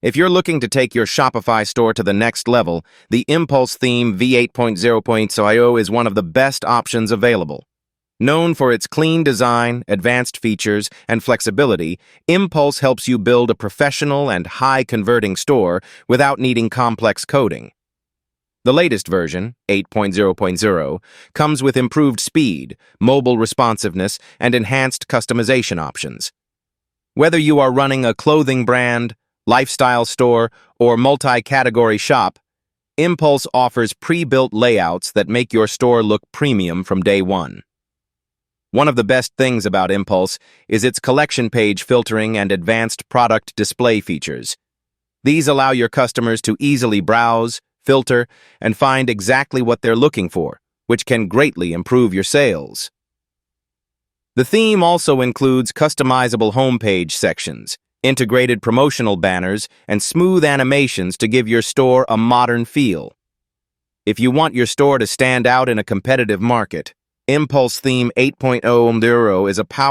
If you're looking to take your Shopify store to the next level, the Impulse theme v8.0.0 is one of the best options available. Known for its clean design, advanced features, and flexibility, Impulse helps you build a professional and high-converting store without needing complex coding. The latest version, 8.0.0, comes with improved speed, mobile responsiveness, and enhanced customization options. Whether you are running a clothing brand, lifestyle store, or multi-category shop, Impulse offers pre-built layouts that make your store look premium from day one. One of the best things about Impulse is its collection page filtering and advanced product display features. These allow your customers to easily browse, filter, and find exactly what they're looking for, which can greatly improve your sales. The theme also includes customizable homepage sections, integrated promotional banners, and smooth animations to give your store a modern feel. If you want your store to stand out in a competitive market, Impulse Theme 8.0.0 is a powerful